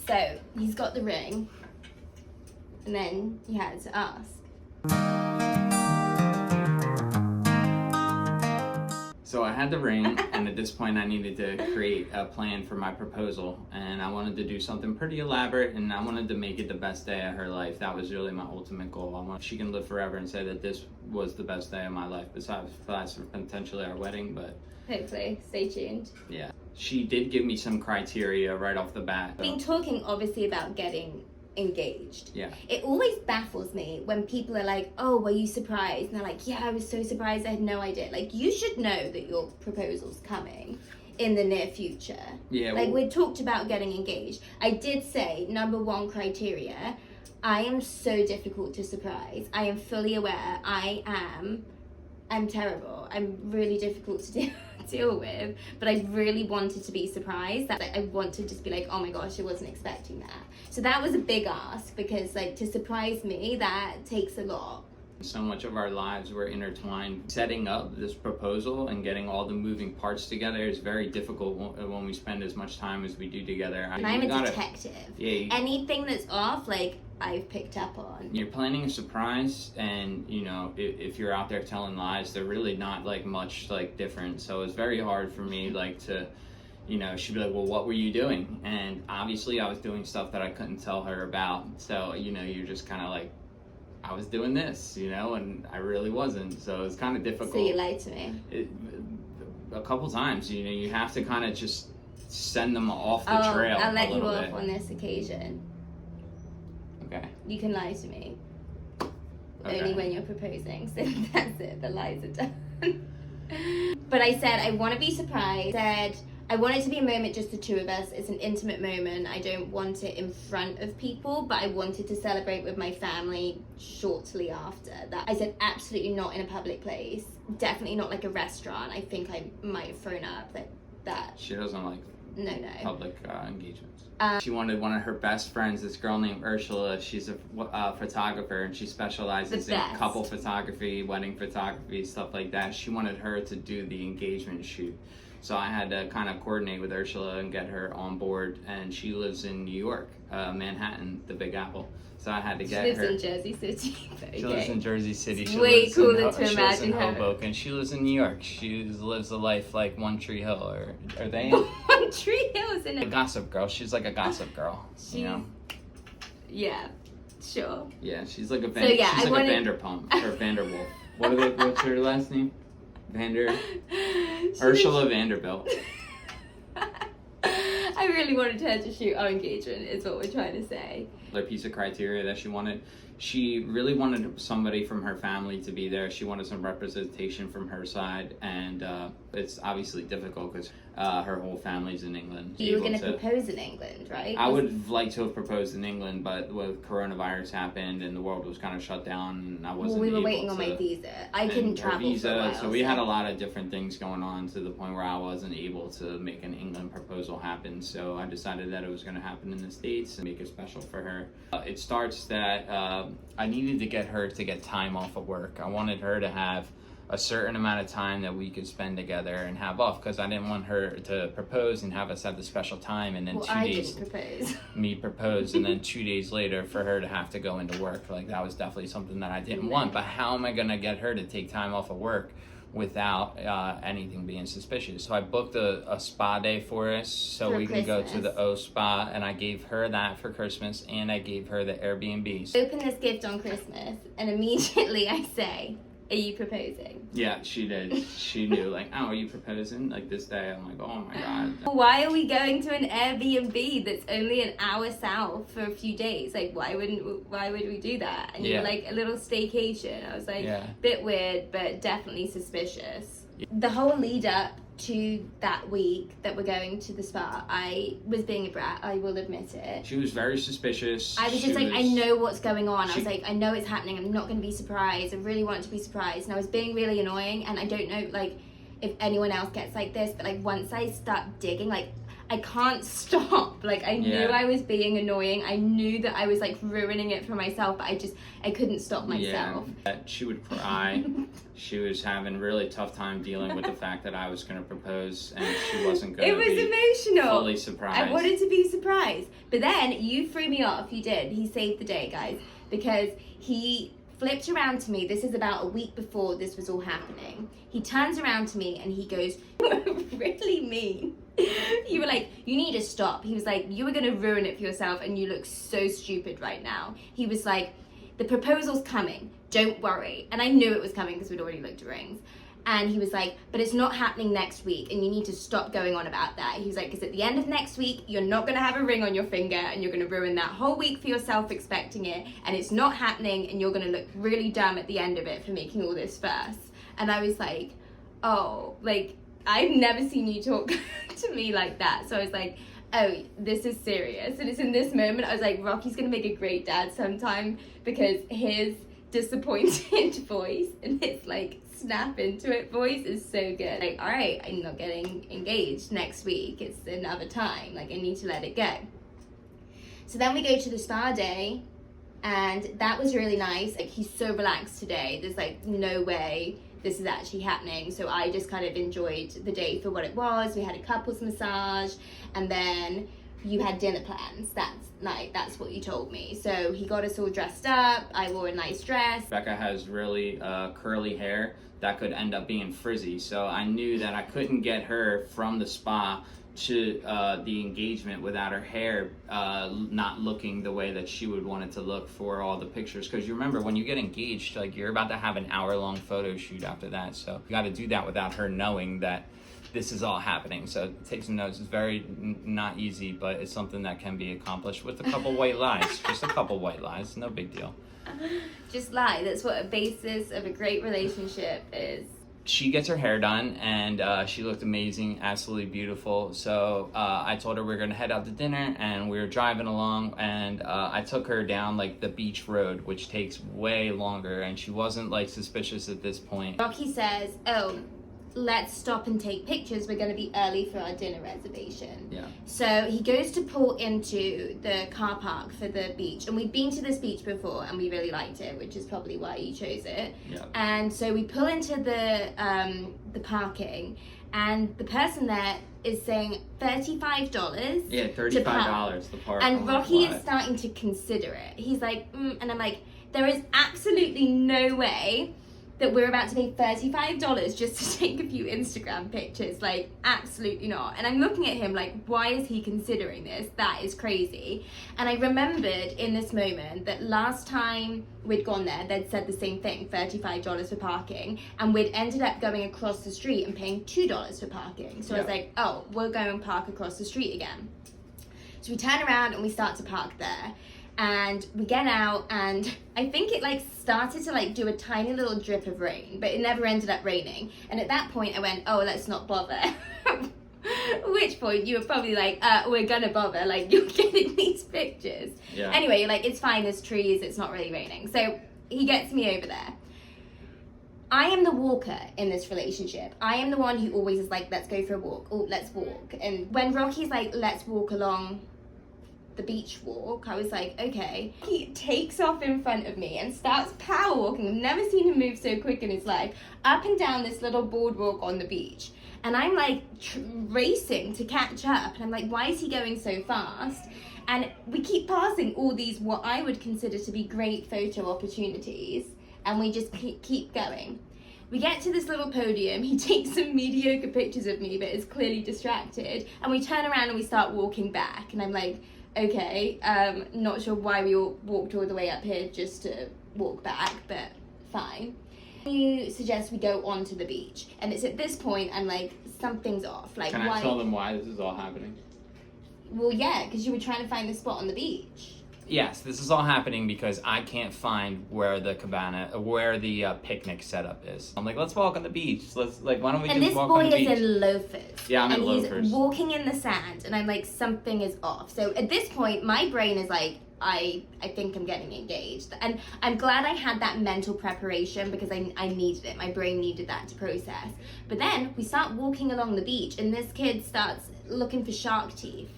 So he's got the ring, and then he had to ask. So I had the ring, and at this point I needed to create a plan for my proposal, and I wanted to do something pretty elaborate, and I wanted to make it the best day of her life. That was really my ultimate goal. I want she can live forever and say that this was the best day of my life, besides potentially our wedding, but Hopefully, stay tuned. yeah. She did give me some criteria right off the bat. I've been talking obviously about getting engaged. Yeah. It always baffles me when people are like, oh, were you surprised? And they're like, yeah, I was so surprised, I had no idea. Like, you should know that your proposal's coming in the near future. Yeah. Like, we talked about getting engaged. I did say, number one criteria, I am so difficult to surprise. I am fully aware I'm terrible. I'm really difficult to deal with, but I really wanted to be surprised. That I want to just be like, oh my gosh, I wasn't expecting that. So that was a big ask, because like, to surprise me, that takes a lot. So much of our lives were intertwined. Setting up this proposal and getting all the moving parts together is very difficult when we spend as much time as we do together. And I'm a detective. Yeah. Anything that's off, like, I've picked up on. You're planning a surprise, and you know, if you're out there telling lies, they're really not like much like different. So it's very hard for me like to, you know, she'd be like, well, what were you doing? And obviously I was doing stuff that I couldn't tell her about. So, you know, you're just kind of like, I was doing this, you know, and I really wasn't. So it's kind of difficult. So you lied to me? A couple times, you know, you have to kind of just send them off the trail. I'll let you bit. off on this occasion. Okay. You can lie to me. Okay. Only when you're proposing. So that's it. The lies are done. But I said, I want to be surprised. I said, I want it to be a moment just the two of us. It's an intimate moment. I don't want it in front of people, but I wanted to celebrate with my family shortly after that. I said, absolutely not in a public place. Definitely not like a restaurant. I think I might have thrown up like that. She doesn't like No. public engagements. She wanted one of her best friends, this girl named Ursula. She's a photographer, and she specializes in couple photography, wedding photography, stuff like that. She wanted her to do the engagement shoot. So I had to kind of coordinate with Ursula and get her on board, and she lives in New York, Manhattan, the Big Apple. So I had to get her. She lives in Jersey City. She lives in Jersey City. It's way cooler to imagine her. She lives in Hoboken. She lives in New York. She lives a life like One Tree Hill, or are they? One Tree Hill is in a Gossip Girl. She's like a Gossip Girl. You know. Yeah. Sure. Yeah, she's like a So, yeah, she's I like wanted... a Vanderpump or Vanderwolf. What's her last name? Ursula Vanderbilt. I really wanted her to shoot our engagement, is what we're trying to say. The piece of criteria that she really wanted somebody from her family to be there. She wanted some representation from her side, and it's obviously difficult because her whole family's in England. You were going to propose in England, right? I would like to have proposed in England, but with coronavirus happened and the world was kind of shut down, and I wasn't able to. We were waiting on my visa. I couldn't travel for a while. So we had a lot of different things going on to the point where I wasn't able to make an England proposal happen. So I decided that it was going to happen in the States and make it special for her. It starts that I needed to get her to get time off of work. I wanted her to have a certain amount of time that we could spend together and have off, because I didn't want her to propose and have us have the special time, and then 2 days didn't propose. Me propose, and then 2 days later for her to have to go into work. Like, that was definitely something that I didn't want. But how am I going to get her to take time off of work without anything being suspicious? So I booked a spa day for us so we can go to the O Spa, and I gave her that for Christmas, and I gave her the Airbnb. Open this gift on Christmas, and immediately I say, are you proposing? Yeah, she did. She knew, like, oh, are you proposing? Like, this day? I'm like, oh my God. Why are we going to an Airbnb that's only an hour south for a few days? Like, why would we do that? And you're like, a little staycation. I was like, bit weird, but definitely suspicious. The whole lead up to that week that we're going to the spa, I was being a brat, I will admit it. She was very suspicious. I was just like, I know what's going on. I was like, I know it's happening, I'm not going to be surprised. I really want to be surprised. And I was being really annoying, and I don't know, like, if anyone else gets like this, but like, once I start digging, like, I can't stop. Like, I knew I was being annoying. I knew that I was like ruining it for myself, but I couldn't stop myself. Yeah, she would cry. She was having a really tough time dealing with the fact that I was going to propose and she wasn't going to be emotional. fully surprised. I wanted to be surprised. But then you threw me off. You did. He saved the day, guys, because he flipped around to me. This is about a week before this was all happening. He turns around to me and he goes, "You were really mean. You were like, you need to stop." He was like, "You were going to ruin it for yourself and you look so stupid right now." He was like, "The proposal's coming. Don't worry." And I knew it was coming because we'd already looked at rings. And he was like, "But it's not happening next week and you need to stop going on about that." He was like, "Because at the end of next week, you're not going to have a ring on your finger and you're going to ruin that whole week for yourself expecting it. And it's not happening and you're going to look really dumb at the end of it for making all this fuss." And I was like, oh, like, I've never seen you talk to me like that. So I was like, oh, this is serious. And it's in this moment, I was like, Rocky's going to make a great dad sometime because his disappointed voice and his like snap into it voice is so good. Like, all right, I'm not getting engaged next week. It's another time. Like, I need to let it go. So then we go to the spa day and that was really nice. Like, he's so relaxed today. There's like no way this is actually happening. So I just kind of enjoyed the day for what it was. We had a couples massage and then you had dinner plans. That's what you told me. So he got us all dressed up. I wore a nice dress. Becca has really curly hair that could end up being frizzy. So I knew that I couldn't get her from the spa to the engagement without her hair not looking the way that she would want it to look for all the pictures. Because you remember, when you get engaged, like, you're about to have an hour-long photo shoot after that. So you got to do that without her knowing that this is all happening. So take some notes. It's very not easy, but it's something that can be accomplished with a couple white lies. Just a couple white lies. No big deal. Just lie. That's what a basis of a great relationship is. She gets her hair done and she looked amazing, absolutely beautiful. So I told her we were gonna head out to dinner and we were driving along and I took her down like the beach road, which takes way longer, and she wasn't like suspicious at this point. Rocky says, "Oh, let's stop and take pictures. We're going to be early for our dinner reservation." Yeah. So he goes to pull into the car park for the beach. And we've been to this beach before and we really liked it, which is probably why you chose it. Yeah. And so we pull into the parking and the person there is saying $35. Yeah, $35 to park. And on Rocky the is starting to consider it. He's like, and I'm like, there is absolutely no way that we're about to pay $35 just to take a few Instagram pictures. Like, absolutely not. And I'm looking at him like, why is he considering this? That is crazy. And I remembered in this moment that last time we'd gone there, they'd said the same thing, $35 for parking. And we'd ended up going across the street and paying $2 for parking. So I was like, oh, we'll go and park across the street again. So we turn around and we start to park there. And we get out and I think it like started to like do a tiny little drip of rain, but it never ended up raining. And at that point I went, oh, let's not bother. At which point you were probably like, we're gonna bother, like, you're getting these pictures. Yeah. Anyway, you're like, it's fine, there's trees, it's not really raining. So he gets me over there. I am the walker in this relationship. I am the one who always is like, let's go for a walk, or let's walk. And when Rocky's like, let's walk along the beach walk, I was like, okay. He takes off in front of me and starts power walking. I've never seen him move so quick in his life, up and down this little boardwalk on the beach. And I'm like racing to catch up. And I'm like, why is he going so fast? And we keep passing all these what I would consider to be great photo opportunities. And we just keep going. We get to this little podium. He takes some mediocre pictures of me, but is clearly distracted. And we turn around and we start walking back. And I'm like, okay, not sure why we all walked all the way up here just to walk back, but fine. You suggest we go on to the beach, and it's at this point I'm like, something's off. Like, Can why? I tell them why this is all happening? Well, yeah, because you were trying to find the spot on the beach. Yes, this is all happening because I can't find where the picnic setup is. I'm like, let's walk on the beach. Why don't we just walk on the beach? And this boy is in loafers. Yeah, I'm in and loafers. He's walking in the sand, and I'm like, something is off. So at this point, my brain is like, I think I'm getting engaged. And I'm glad I had that mental preparation because I needed it. My brain needed that to process. But then we start walking along the beach and this kid starts looking for shark teeth,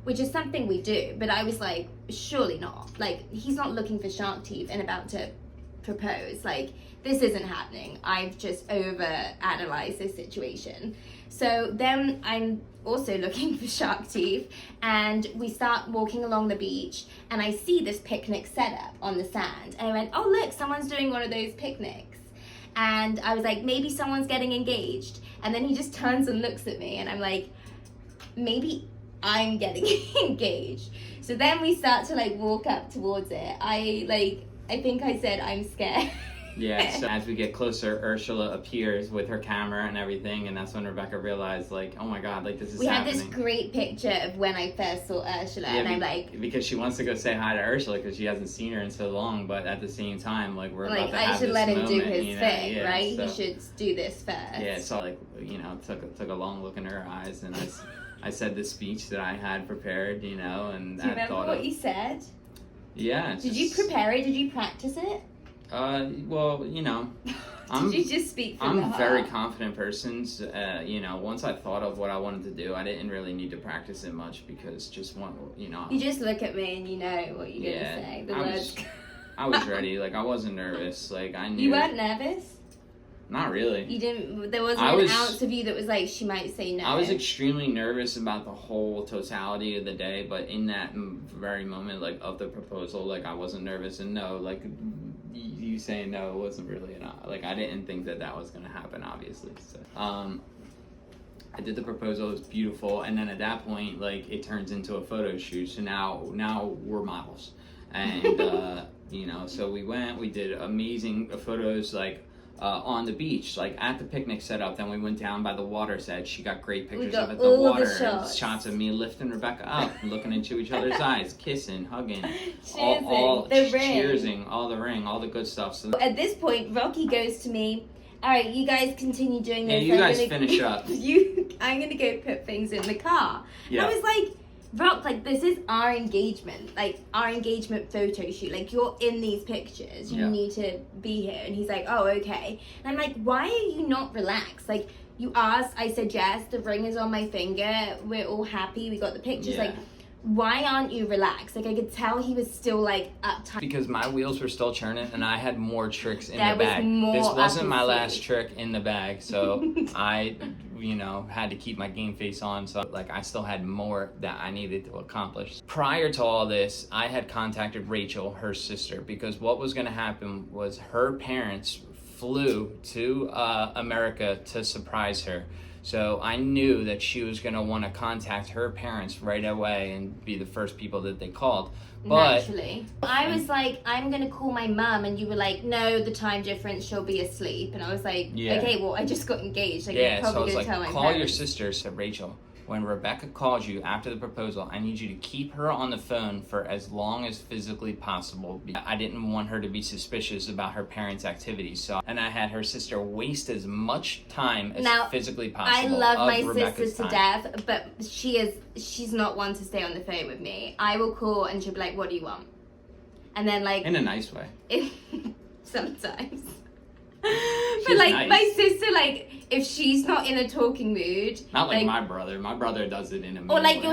which is something we do. But I was like, surely not. Like, he's not looking for shark teeth and about to propose. Like, this isn't happening. I've just over-analyzed this situation. So then I'm also looking for shark teeth, and we start walking along the beach, and I see this picnic setup on the sand, and I went, oh look, someone's doing one of those picnics. And I was like, maybe someone's getting engaged. And then he just turns and looks at me, and I'm like, maybe I'm getting engaged. So then we start to like walk up towards it. I think I said I'm scared. Yeah, so as we get closer, Ursula appears with her camera and everything, and that's when Rebecca realized, like, oh my god, like, this is happening. We had this great picture of when I first saw Ursula, and I'm like... Because she wants to go say hi to Ursula, because she hasn't seen her in so long, but at the same time, like, we're like, about to have this I should let him moment, do his thing, right? So, he should do this first. Yeah, so, like, you know, took a long look in her eyes, and I said the speech that I had prepared, you know, and do you remember what you said? Yeah. Did you prepare it? Did you practice it? Well, you know, Did you just speak from the heart? I'm a very confident person. You know, once I thought of what I wanted to do, I didn't really need to practice it much because you know. You just look at me and you know what you're gonna say. The words. I was ready. Like, I wasn't nervous. Like, I knew. You weren't nervous? Not really. You didn't. There wasn't an ounce of you that was like, she might say no. I was extremely nervous about the whole totality of the day, but in that very moment, like, of the proposal, like, I wasn't nervous, and no, like, you saying no wasn't really like, I didn't think that was gonna happen, obviously. So, I did the proposal. It was beautiful, and then at that point, like, it turns into a photo shoot. So now we're models, and you know, so we did amazing photos, like. On the beach, like at the picnic setup. Then we went down by the water's edge. She got great pictures of it, the water, and shots of me lifting Rebecca up, looking into each other's eyes, kissing, hugging, cheersing, all the good stuff. So at this point, Rocky goes to me, all right, you guys continue doing this. Yeah, you guys finish up. I'm gonna go put things in the car. Yeah. I was like, Rock, like, this is our engagement photo shoot. Like, you're in these pictures. You need to be here. And he's like, oh, okay. And I'm like, why are you not relaxed? Like, you asked, I said yes, the ring is on my finger. We're all happy. We got the pictures. Yeah. Like, why aren't you relaxed? Like, I could tell he was still, like, uptight. Because my wheels were still churning, and I had more tricks in the bag. This wasn't my sleeve. last trick in the bag, so I, you know, had to keep my game face on. So, like, I still had more that I needed to accomplish. Prior to all this, I had contacted Rachel, her sister, because what was going to happen was her parents flew to America to surprise her. So I knew that she was going to want to contact her parents right away and be the first people that they called. But naturally, I was like, I'm going to call my mum, and you were like, no, the time difference, she'll be asleep. And I was like, okay, well, I just got engaged. Like, yeah, I'm probably so I was going like, to tell my call parents. your sister, said Rachel. When Rebecca calls you after the proposal, I need you to keep her on the phone for as long as physically possible. I didn't want her to be suspicious about her parents' activities, and I had her sister waste as much time as physically possible. I love my Rebecca's sister to death, but she's not one to stay on the phone with me. I will call and she'll be like, what do you want? And then, like, in a nice way. Sometimes. But like nice. My sister, like, if she's not in a talking mood, not like my brother. My brother does it in a or like way.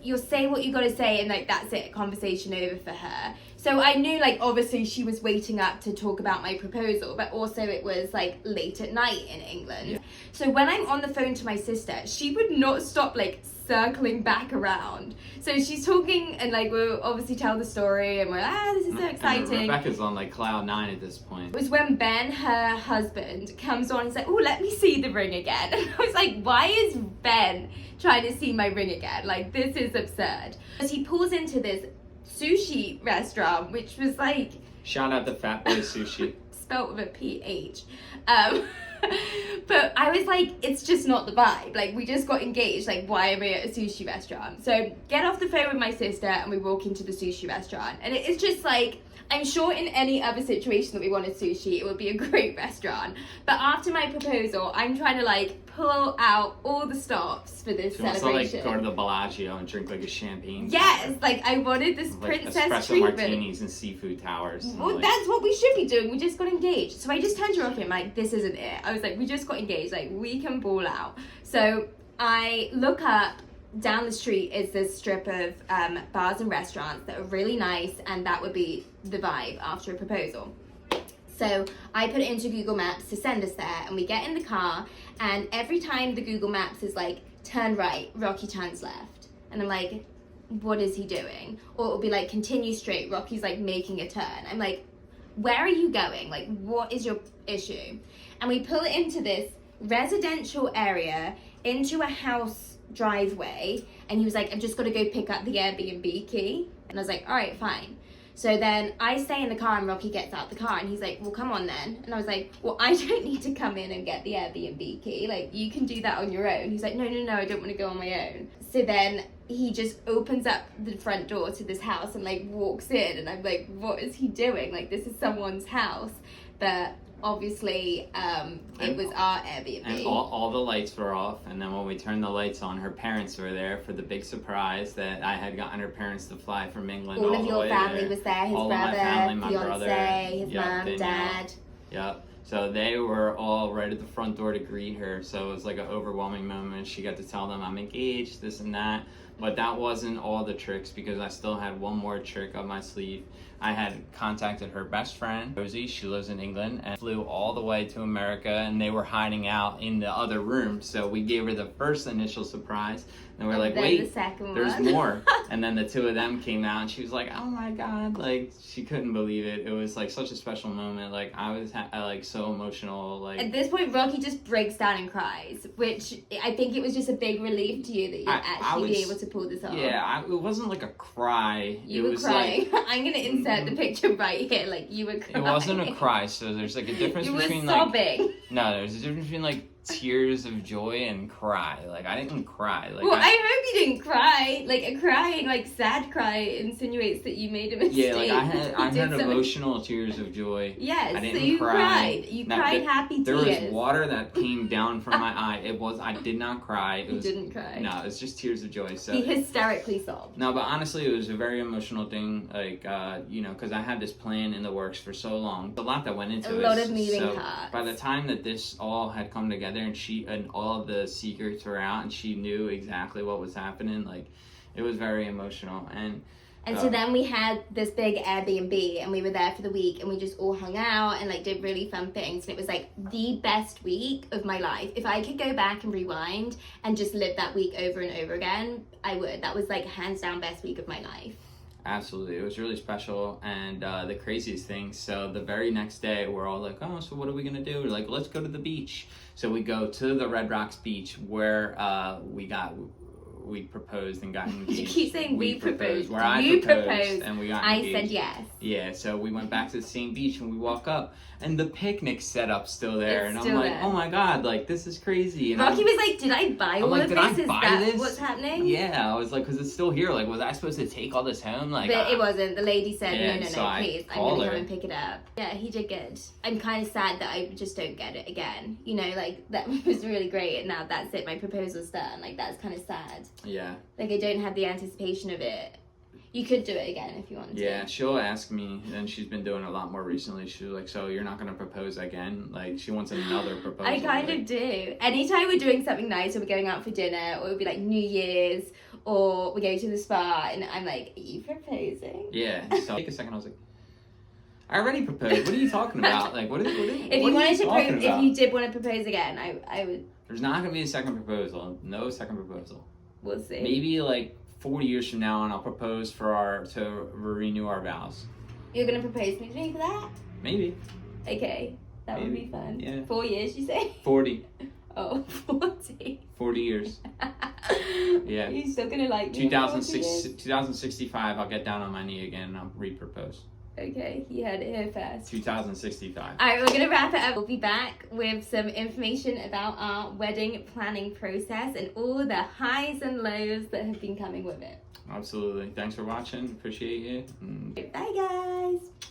you'll say what you gotta say, and like that's it, conversation over for her. So I knew, like, obviously she was waiting up to talk about my proposal, but also it was like late at night in England. Yeah. So when I'm on the phone to my sister, she would not stop like circling back around. So she's talking, and like we'll obviously tell the story, and we're this is so exciting. Rebecca's on like cloud 9 at this point. It was when Ben, her husband, comes on and said, oh, let me see the ring again. And I was like, why is Ben trying to see my ring again? Like, this is absurd. As he pulls into this sushi restaurant, which was like... Shout out to Fat Boy Sushi. Spelt with a PH. But I was like, it's just not the vibe. Like, we just got engaged. Like, why am I at a sushi restaurant? So get off the phone with my sister and we walk into the sushi restaurant. And it's just like, I'm sure in any other situation that we wanted sushi, it would be a great restaurant. But after my proposal, I'm trying to like pull out all the stops for this She wants to celebration. like go to the Bellagio and drink like a champagne. Yes, like I wanted this like princess espresso treatment. martinis and seafood towers. And, Well, like, that's what we should be doing. We just got engaged. So I just turned to Rocky and I'm like, this isn't it. I was like, we just got engaged. Like, we can ball out. So I look up, down the street is this strip of bars and restaurants that are really nice, and that would be the vibe after a proposal. So I put it into Google Maps to send us there, and we get in the car, and every time the Google Maps is like, turn right, Rocky turns left. And I'm like, what is he doing? Or it'll be like, continue straight, Rocky's like making a turn. I'm like, where are you going? Like, what is your issue? And we pull it into this residential area, into a house driveway, and he was like, I've just got to go pick up the Airbnb key. And I was like, all right, fine. So then I stay in the car and Rocky gets out the car and he's like, well, come on then. And I was like, well, I don't need to come in and get the Airbnb key. Like, you can do that on your own. He's like, no, I don't want to go on my own. So then he just opens up the front door to this house and like walks in, and I'm like, what is he doing? Like, this is someone's house. But obviously it was our Airbnb. And all the lights were off, and then when we turned the lights on, her parents were there for the big surprise that I had gotten her parents to fly from England. All all of the your way family there. was there, his all brother, of my family, my fiance, brother, his yep, mom, Danielle. dad. Yep. So they were all right at the front door to greet her. So it was like an overwhelming moment. She got to tell them I'm engaged, this and that. But that wasn't all the tricks, because I still had one more trick up my sleeve. I had contacted her best friend, Rosie. She lives in England, and flew all the way to America, and they were hiding out in the other room. So we gave her the first initial surprise, and we're like, then wait, the second there's one. more. And then the two of them came out, and she was like, oh my God, like, she couldn't believe it. It was like such a special moment. Like, I was like so emotional. Like, At this point, Rocky just breaks down and cries, which I think it was just a big relief to you that you'd actually be able to pull this off. Yeah, it wasn't like a cry. You it were was crying. Like, I'm going to insert the picture right here. Like, you were crying. it wasn't a cry, so there's like a difference You between were like sobbing. no, there's a difference between like tears of joy and cry. Like, I didn't cry. Like, Well, I hope you didn't cry. Like, a crying, like, sad cry insinuates that you made a mistake. yeah, like I You had did something. emotional tears of joy. Yes, I so didn't you cry. cried. You No, cried happy There tears. was water that came down from my eye. I did not cry. It You was didn't cry. no, it's just tears of joy. So He hysterically sobbed. no, but honestly, it was a very emotional thing. Like, because I had this plan in the works for so long. A lot that went into it. A lot of moving so parts. By the time that this all had come together, and all of the secrets were out, and she knew exactly what was happening, like, it was very emotional. And so then we had this big Airbnb, and we were there for the week, and we just all hung out and like did really fun things, and it was like the best week of my life. If I could go back and rewind and just live that week over and over again, I would. That was like hands down best week of my life. Absolutely, it was really special. And the craziest thing, so the very next day we're all like, oh, so what are we gonna do? We're like, let's go to the beach. So we go to the Red Rocks beach, where we proposed and got engaged. You keep saying we proposed. Where I You proposed, proposed. and we got I engaged. said yes. Yeah, so we went back to the same beach, and we walk up, and the picnic setup's still there. It's and still I'm like, there. oh my God, like, this is crazy. And Rocky was like, did I buy I'm all like, of did this? I Is buy that this? what's happening? Yeah, I was like, because it's still here. Like, was I supposed to take all this home? Like, But it wasn't. The lady said, Yeah, no, so I please. I'm called going to her. come and pick it up. Yeah, he did good. I'm kind of sad that I just don't get it again. You know, like, that was really great, and now that's it. My proposal's done. Like, that's kind of sad. yeah. Like, I don't have the anticipation of it. You could do it again if you wanted to. Yeah, she'll ask me, and she's been doing it a lot more recently. She's like, so you're not going to propose again? Like, she wants another proposal. I kind like, of do. Anytime we're doing something nice, or we're going out for dinner, or it would be like New Year's, or we go to the spa, and I'm like, are you proposing? Yeah, so take a second, I was like, I already proposed. What are you talking about? Like, what are If what you are wanted to talking propose, about? if you did want to propose again, I would. There's not going to be a second proposal. No second proposal. We'll see. Maybe like 40 years from now, and I'll propose to renew our vows. You're gonna propose to me for that? Maybe. Okay, that would Maybe. be fun. Yeah. 4 years, you say? 40. Oh, 40. 40 years. Yeah. You're still gonna like me? in 40 years? 2065, I'll get down on my knee again and I'll re-propose. Okay, you heard it here first. 2065. Alright, we're gonna wrap it up. We'll be back with some information about our wedding planning process and all the highs and lows that have been coming with it. Absolutely. Thanks for watching. Appreciate you. Bye, guys.